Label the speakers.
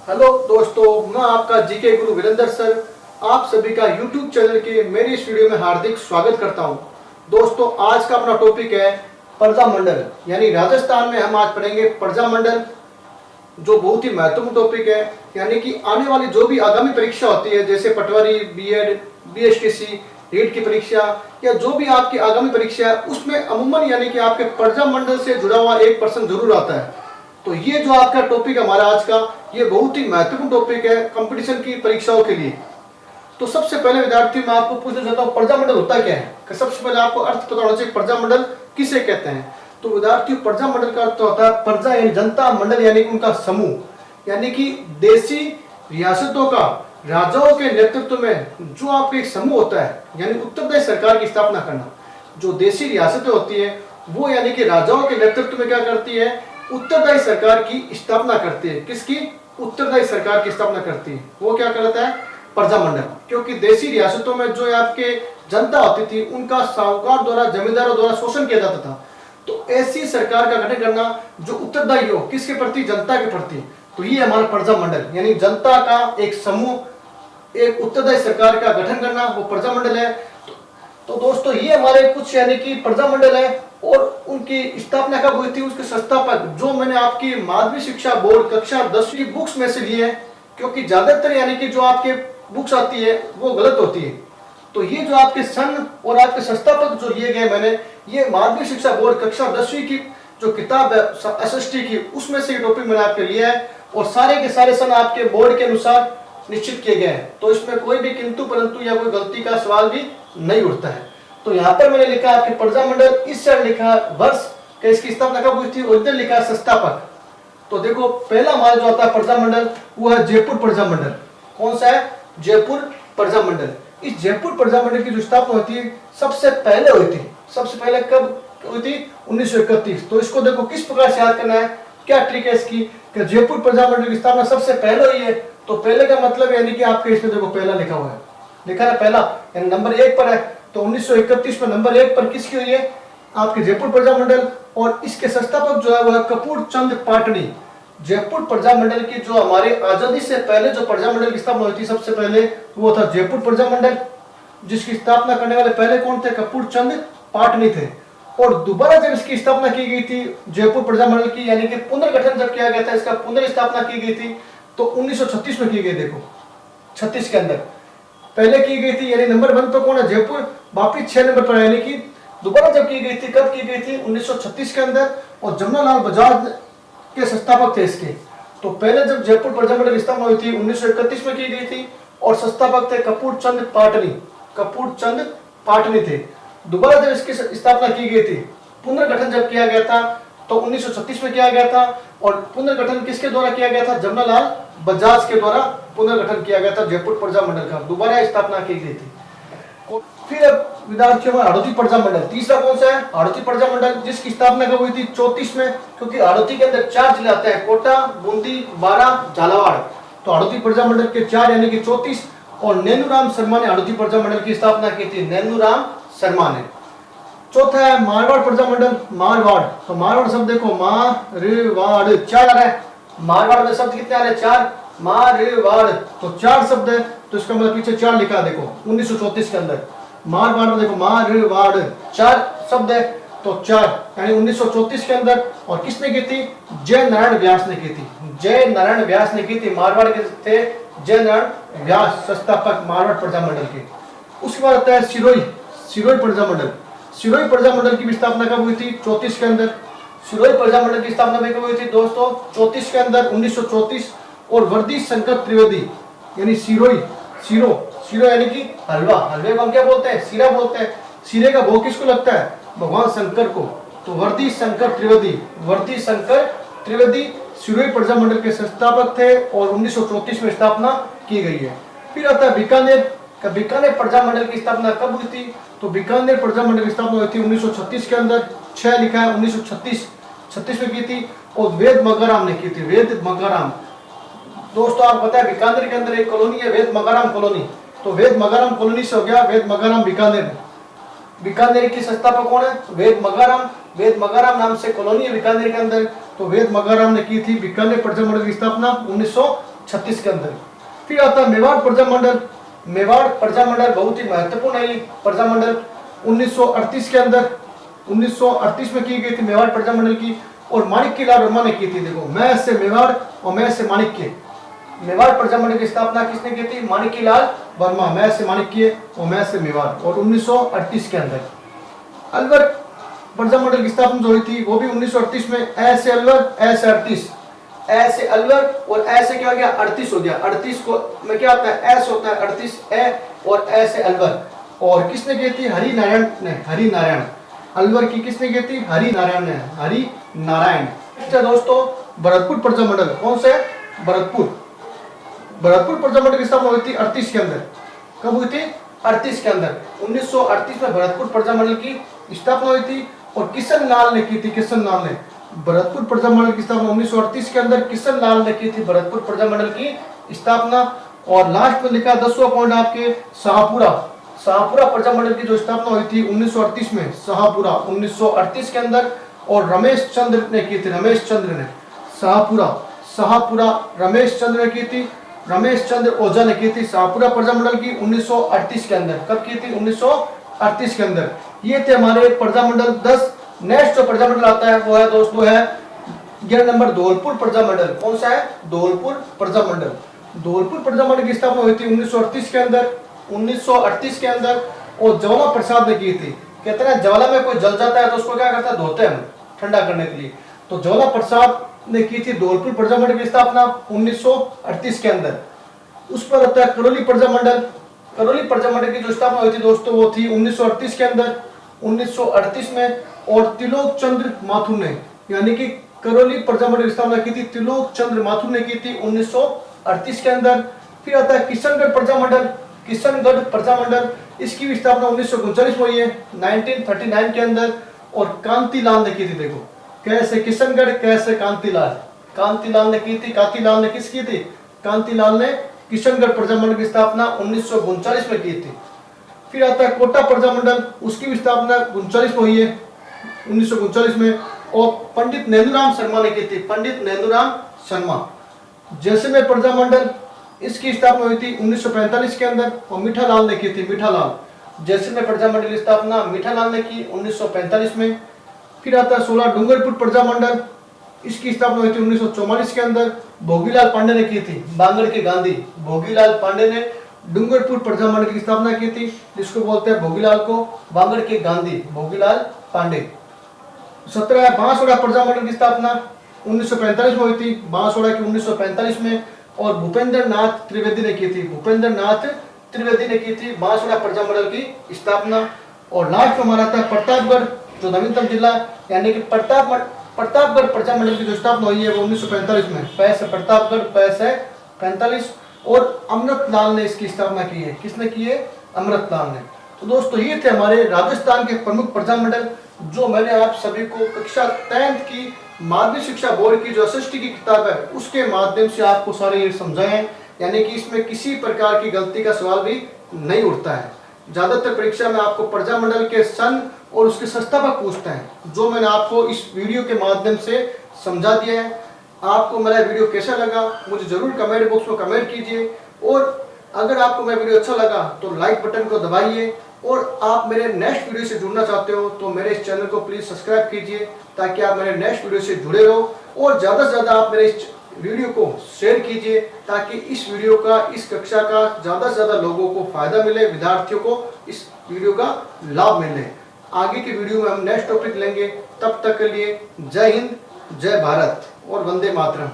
Speaker 1: Hello दोस्तों, मैं आपका जीके गुरु वीरेंद्र सर आप सभी का यूट्यूब चैनल के मेरी इस वीडियो में हार्दिक स्वागत करता हूं। दोस्तों, आज का अपना टॉपिक है प्रजामंडल, यानी राजस्थान में हम आज पढ़ेंगे प्रजामंडल, जो बहुत ही महत्वपूर्ण टॉपिक है। यानी कि आने वाली जो भी आगामी परीक्षा होती है, जैसे पटवारी, बीएड, बीएसटीसी, रीट की परीक्षा या जो भी आपकी आगामी परीक्षा है, उसमें अमूमन यानी कि आपके प्रजामंडल से जुड़ा हुआ एक प्रश्न जरूर आता है। तो ये जो आपका टॉपिक हमारा आज का, ये बहुत ही महत्वपूर्ण टॉपिक है कंपटीशन की परीक्षाओं के लिए। तो सबसे पहले विद्यार्थी, मैं आपको पूछना चाहता हूँ, प्रजामंडल होता क्या है? कि सबसे पहले आपको अर्थ पता होना चाहिए, प्रजामंडल किसे कहते हैं। तो विद्यार्थी, प्रजामंडल का अर्थ होता है प्रजा यानी जनता, मंडल यानी कि उनका समूह, यानी कि देशी रियासतों का राजाओं के नेतृत्व में जो आपका एक समूह होता है, यानी उत्तरदायी सरकार की स्थापना करना। जो देशी रियासतें होती है वो यानी कि राजाओं के नेतृत्व में क्या करती है? उत्तरदायी सरकार की स्थापना करती है। किसकी? उत्तरदायी सरकार की स्थापना करती है। वो क्या कहता है? प्रजामंडल। क्योंकि देशी रियासतों में जो आपके जनता होती थी, उनका साहूकार द्वारा, जमींदारों द्वारा शोषण किया जाता था। तो ऐसी सरकार का गठन करना जो उत्तरदायी हो, किसके प्रति? जनता के प्रति। तो ये हमारा प्रजामंडल, यानी जनता का एक समूह, एक उत्तरदायी सरकार का गठन करना, वो प्रजामंडल है। तो दोस्तों, ये हमारे कुछ यानी कि प्रजामंडल है। और उनकी स्थापना कब हुई थी, उसके संस्थापक जो मैंने आपकी माध्यमिक शिक्षा बोर्ड कक्षा 10वीं बुक्स में से लिए हैं, क्योंकि ज्यादातर यानी कि जो आपके बुक्स आती है वो गलत होती है। तो ये जो आपके सन और आपके संस्थापक जो लिए गए मैंने, ये माध्यमिक शिक्षा बोर्ड कक्षा 10वीं की जो किताब है एसएसटी की, उसमें से टॉपिक मैंने आपके लिया है। और सारे के सारे सन आपके बोर्ड के अनुसार निश्चित किए गए हैं। तो इसमें कोई भी किंतु परंतु या कोई गलती का सवाल भी नहीं उठता है। तो यहाँ पर मैंने लिखा आपके प्रजामंडल, इस साइड लिखा वर्ष कि इसकी स्थापना कब हुई थी, और इधर लिखा संस्थापक। तो देखो, पहला हमारा जो आता है प्रजामंडल वो है जयपुर प्रजामंडल। कौन सा है? जयपुर प्रजामंडल। इस जयपुर प्रजामंडल की जो स्थापना होती है सबसे पहले हुई थी। सबसे पहले कब हुई थी? 1931। तो इसको देखो किस प्रकार से याद करना है, क्या ट्रिक है इसकी कि जयपुर प्रजामंडल की स्थापना सबसे पहले हुई है। तो पहले का मतलब यानी कि आपके इसमें देखो पहला लिखा हुआ है, लिखा है पहला, यानी नंबर 1 पर है। तो 1931 में नंबर 1 पर किसकी हुई है? आपके जयपुर प्रजामंडल। और इसके संस्थापक जो है वो है कपूर चंद पाटनी। जयपुर प्रजामंडल की जो हमारे आजादी से पहले जो प्रजामंडल की स्थापना हुई थी सबसे पहले, वो था जयपुर प्रजामंडल, जिसकी स्थापना करने वाले पहले कौन थे? कपूर चंद पाटनी थे। और दोबारा जब इसकी स्थापना की गई थी जयपुर प्रजामंडल की, यानी कि पुनर्गठन जब किया गया था, इसका पुनर्स्थापना की गई थी, तो 1936 में की गई। देखो 36 के अंदर पहले की गई थी, यानी नंबर 1 पर कौन है? जयपुर। वापिस 6 नंबर पर, यानी कि दोबारा जब की गई थी, कब की गई थी? 1936 के अंदर। और जमनालाल बजाज के संस्थापक थे इसके। तो पहले जब जयपुर प्रजामंडल की स्थापना हुई थी 1931 में की गई थी, और संस्थापक थे कपूर चंद पाटनी। कपूर चंद पाटनी थे। दोबारा जब इसकी स्थापना की गई थी, पुनर्गठन जब किया गया था, तो 1936 में किया गया था। और पुनर्गठन किसके द्वारा किया गया था? जमनालाल बजाज के द्वारा पुनर्गठन किया गया था जयपुर प्रजामंडल का, दोबारा स्थापना की गई थी। फिर अब विद्यार्थियों में हाड़ौती प्रजामंडल, तीसरा कौन सा है? हाड़ौती प्रजामंडल, जिसकी स्थापना कब हुई थी? 34 में। क्योंकि हाड़ौती के अंदर 4 जिले आते हैं, कोटा, बूंदी, बारा, झालावाड़। तो हाड़ौती प्रजामंडल के 4 यानी कि 34। और नैनूराम शर्मा ने हाड़ौती प्रजामंडल की स्थापना की थी, नैनूराम शर्मा ने। चौथा है मारवाड़ प्रजामंडल। मारवाड़, तो मारवाड़ शब्द देखो, मारवाड़ 4 आ रहा है। मारवाड़ में शब्द कितने आ रहे हैं? 4। मारवाड़, तो 4 शब्द है। तो इसका मतलब पीछे 4 लिखा, देखो 1934 के अंदर मारवाड़ में देखो मारवाड़ 4 शब्द है, तो 4 यानी 1934 के अंदर। और किसने की थी? जय नारायण व्यास ने की थी। जय नारायण व्यास ने की थी। मारवाड़ के थे जय नारायण व्यास, संस्थापक मारवाड़ प्रजामंडल के। उसके बाद आता है सिरोही। सिरोही प्रजामंडल। सिरोही प्रजामंडल की स्थापना कब हुई थी? 34 के अंदर। सिरोही प्रजामंडल की स्थापना कब हुई थी दोस्तों? 34 के अंदर, 1934। और वर्दी शंकर त्रिवेदी, यानी सिरोही, सिरो यानी कि हलवा, हलवे को हम क्या बोलते हैं? सीरा बोलते हैं। सीरे का भोग किसको लगता है? भगवान शंकर को। तो वर्दी शंकर त्रिवेदी, वर्दी शंकर त्रिवेदी सिरोही प्रजामंडल के संस्थापक थे, और 1934 में स्थापना की गई है। फिर आता है बीकानेर। बीकानेर प्रजामंडल की स्थापना कब हुई थी? तो बीकानेर प्रजामंडल की स्थापना हुई थी 1936 के अंदर। 6 लिखा है, 1936 में की थी। और वेद मगाराम ने की थी। वेद मगाराम, दोस्तों आप पता है बीकानेर के अंदर एक कॉलोनी है, वेद मगाराम कॉलोनी। तो वेद मगाराम कॉलोनी से हो गया वेद मगाराम बीकानेर। बीकानेर की संस्थापक कौन है? वेद मगाराम। वेद मगाराम नाम से कॉलोनी है बीकानेर के अंदर। तो वेद मगाराम ने की थी बीकानेर प्रजामंडल की स्थापना 1936 1936 के अंदर। फिर आता है मेवाड़ प्रजामंडल। मेवाड़ प्रजामंडल बहुत ही महत्वपूर्ण है। प्रजामंडल 1938 के अंदर, 1938 में की गई थी मेवाड़ प्रजामंडल की, और माणिक्य लाल वर्मा ने की थी। देखो, मैं से मेवाड़ और मैं से माणिक्य। मेवाड़ प्रजामंडल की स्थापना किसने की थी? माणिक्य लाल वर्मा। मैं से माणिक्य और मैं से मेवाड़, और 1938 के अंदर। अलवर प्रजामंडल की स्थापना जो हुई थी वो भी 1938 में। ऐसे अलवर, ऐसे 38, ऐसे अलवर और ऐसे क्या हो गया? 38 हो गया। 38 को में क्या होता है? ऐसे होता है 38 ए, और ऐसे अलवर। और किसने की थी? हरि नारायण ने। हरि नारायण। अलवर की किसने की थी? हरि नारायण ने। हरि नारायण। अच्छा दोस्तों, भरतपुर प्रजामंडल कौन सा है? भरतपुर। भरतपुर प्रजामंडल की स्थापना हुई थी 38 के अंदर। कब हुई थी? 38 के अंदर। 1938 में भरतपुर प्रजामंडल की स्थापना हुई थी, और किशन लाल ने की थी। किशन लाल ने भरतपुर प्रजामंडल की स्थापना 1938 के अंदर किशन लाल ने की थी भरतपुर प्रजामंडल की स्थापना। और लास्ट में लिखा 10वां पॉइंट आपके शाहपुरा। शाहपुरा प्रजामंडल की जो स्थापना हुई थी 1938 में, शाहपुरा 1938 के अंदर, और रमेश चंद्र ने की थी। रमेश चंद्र ने शाहपुरा रमेश चंद्र ने की थी। रमेश चंद्र ओझा ने की थी शाहपुरा प्रजामंडल की 1938 के अंदर। कब की थी? 1938 के अंदर। ये थे हमारे प्रजामंडल 10। नेक्स्ट जो प्रजामंडल आता है वो है दोस्तों है 11 नंबर धौलपुर प्रजामंडल। कौन सा है? धौलपुर प्रजामंडल। धौलपुर प्रजामंडल की स्थापना हुई थी 1938 के अंदर। 1938 के अंदर, और ज्वाला प्रसाद ने की थी। कहते हैं ज्वाला में कोई जल जाता है तो उसको क्या करता है? धोते हैं हम ठंडा करने के लिए। तो ज्वाला प्रसाद ने की थी धौलपुर प्रजामंडल की स्थापना 1938 के अंदर। उस पर आता है करौली प्रजामंडल। करौली प्रजामंडल की जो स्थापना हुई थी दोस्तों वो थी 1938 के अंदर, 1938 में। और त्रिलोक चंद्र माथुर ने, यानी कि करौली प्रजामंडल की स्थापना की थी त्रिलोक चंद्र माथुर ने की थी 1938 के अंदर। फिर आता है किशनगढ़ प्रजामंडल। किशनगढ़ प्रजामंडल, इसकी भी स्थापना 1939 में हुई है, 1939 के अंदर, और कांतिलाल ने की थी। देखो कैसे किशनगढ़, कैसे कांतिलाल। कांतिलाल ने की थी। कांतिलाल ने किस की थी? कांतिलाल ने किशनगढ़ प्रजामंडल की स्थापना 1939 में की थी। फिर आता है कोटा प्रजामंडल, उसकी भी स्थापना 39 में हुई है, 1939 में, और पंडित नेंदुराम शर्मा ने की थी। पंडित नेंदुराम शर्मा। जैसलमेर प्रजामंडल, इसकी स्थापना हुई थी 1945 के अंदर, और मीठालाल ने की थी। मीठालाल। जैसलमेर प्रजामंडल की स्थापना मीठालाल ने की 1945 में। फिर आता है 16 डूंगरपुर प्रजामंडल, इसकी स्थापना हुई थी 1944 के अंदर। भोगीलाल पांडे ने की थी। बांगड़ के गांधी भोगीलाल पांडे ने डूंगरपुर प्रजामंडल की स्थापना की थी, जिसको बोलते हैं भोगीलाल को बांगड़ के गांधी, भोगीलाल पांडे। 17 बांसवाड़ा प्रजामंडल की स्थापना 1945 में हुई थी। बांसवाड़ा की 1945 में, और भूपेंद्र नाथ त्रिवेदी ने की थी। भूपेंद्र नाथ त्रिवेदी ने की थी बांसवाड़ा प्रजामंडल की स्थापना। और लास्ट में हमारा था प्रतापगढ़, जो नवीनतम जिला, यानी कि प्रतापगढ़ प्रजामंडल की जो स्थापना हुई है वो 1945 में। पैसे प्रतापगढ़, पैसे 45, और अमृतलाल ने इसकी स्थापना की है। किसने की है? अमृतलाल ने। तो दोस्तों ये थे हमारे राजस्थान के प्रमुख प्रजामंडल, जो मैंने आप सभी को कक्षा 10th की माध्यमिक शिक्षा बोर्ड की जो एसएसटी की किताब है उसके माध्यम से आपको सारे ये समझाए हैं, यानी कि इसमें किसी प्रकार की गलती का सवाल भी नहीं उठता है। ज्यादातर परीक्षा में आपको प्रजामंडल के सन और उसके संस्थापक पूछते हैं, जो मैंने आपको इस वीडियो के माध्यम से समझा दिया है। आपको मेरा वीडियो कैसा लगा मुझे जरूर कमेंट बॉक्स में कमेंट कीजिए, और अगर आपको मेरा वीडियो अच्छा लगा तो लाइक बटन को दबाइए, और आप मेरे नेक्स्ट वीडियो से जुड़ना चाहते हो तो मेरे इस चैनल को प्लीज सब्सक्राइब कीजिए, ताकि आप मेरे नेक्स्ट वीडियो से जुड़े रहो, और ज़्यादा से ज़्यादा आप मेरे इस वीडियो को शेयर कीजिए, ताकि इस वीडियो का, इस कक्षा का ज़्यादा से ज़्यादा लोगों को फायदा मिले, विद्यार्थियों को इस वीडियो का लाभ मिले। आगे की वीडियो में हम नेक्स्ट टॉपिक लेंगे। तब तक के लिए जय हिंद, जय भारत और वंदे मातरम।